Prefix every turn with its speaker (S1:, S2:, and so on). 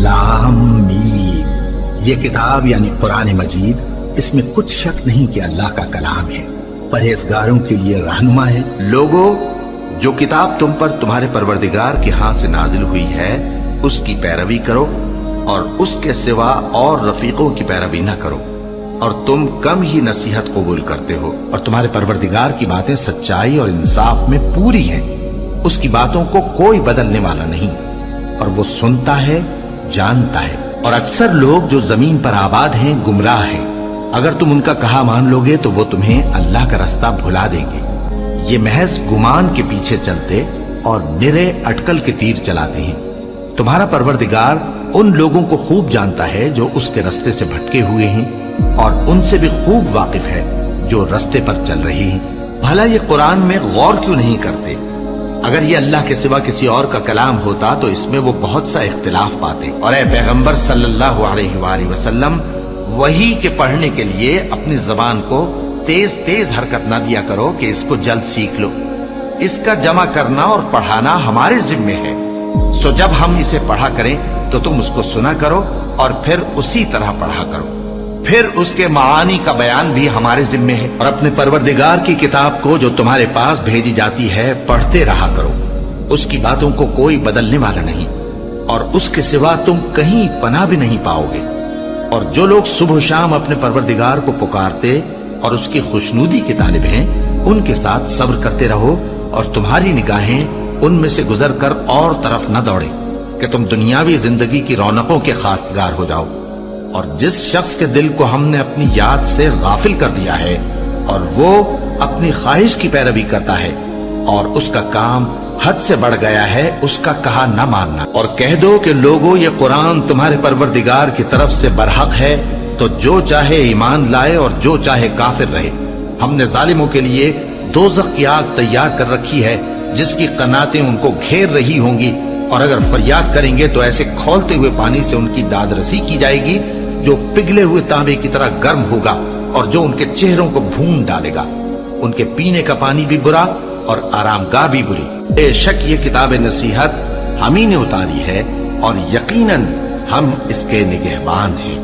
S1: लाम मीम। ये किताब यानी कुरान मजीद, इसमें कुछ शक नहीं कि अल्लाह का कलाम है, परहेजगारों के लिए रहनुमा है।
S2: लोगो, जो किताब तुम पर तुम्हारे परवरदिगार के हाथ से नाजिल हुई है उसकी पैरवी करो और उसके सिवा और रफीकों की पैरवी न करो, और तुम कम ही नसीहत कबूल करते हो।
S1: और तुम्हारे परवरदिगार की बातें सच्चाई और इंसाफ में पूरी हैं, उसकी बातों को कोई बदलने वाला नहीं, और वो सुनता है, जानता है। और अक्सर लोग जो जमीन पर आबाद हैं गुमराह हैं, अगर तुम उनका कहा मान लोगे तो वो तुम्हें अल्लाह का रास्ता भुला देंगे। ये महज गुमान के पीछे चलते और निरे अटकल के तीर चलाते हैं। तुम्हारा परवरदिगार उन लोगों को खूब जानता है जो उसके रास्ते से भटके हुए हैं, और उनसे भी खूब वाकिफ है जो रास्ते पर चल रहे हैं। भला ये कुरान में गौर क्यों नहीं करते? अगर ये अल्लाह के सिवा किसी और का कलाम होता तो इसमें वो बहुत सा इख्तिलाफ पाते। और ए पैगंबर सल्लल्लाहु अलैहि वसल्लम, वही के पढ़ने के लिए अपनी जबान को तेज तेज हरकत ना दिया करो कि इसको जल्द सीख लो। इसका जमा करना और पढ़ाना हमारे जिम्मे है। सो जब हम इसे पढ़ा करें तो तुम उसको सुना करो और फिर उसी तरह पढ़ा करो। फिर उसके मानी का बयान भी हमारे जिम्मे है। और अपने परवरदिगार की किताब को जो तुम्हारे पास भेजी जाती है पढ़ते रहा करो। उसकी बातों को कोई बदलने वाला नहीं, और उसके सिवा तुम कहीं पनाह भी नहीं पाओगे। और जो लोग सुबह शाम अपने परवरदिगार को पुकारते और उसकी खुशनुदी के तालिब हैं, उनके साथ सब्र करते रहो, और तुम्हारी निगाहें उनमें से गुजर कर और तरफ न दौड़े कि तुम दुनियावी जिंदगी की रौनकों के खास्तगार हो जाओ। और जिस शख्स के दिल को हमने अपनी याद से गाफिल कर दिया है और वो अपनी ख्वाहिश की पैरवी करता है और उसका काम हद से बढ़ गया है, उसका कहा न मानना। और कह दो कि लोगों, ये कुरान तुम्हारे परवरदिगार की तरफ से बरहक है, तो जो चाहे ईमान लाए और जो चाहे काफिर रहे। हमने जालिमों के लिए दोज़ख की आग तैयार कर रखी है जिसकी कनातें उनको घेर रही होंगी, और अगर फरियाद करेंगे तो ऐसे खौलते हुए पानी से उनकी दादरसी की जाएगी जो पिघले हुए तांबे की तरह गर्म होगा और जो उनके चेहरों को भून डालेगा। उनके पीने का पानी भी बुरा और आरामगाह भी बुरी। बेशक ये किताब नसीहत हम ही ने उतारी है और यकीनन हम इसके निगहबान हैं।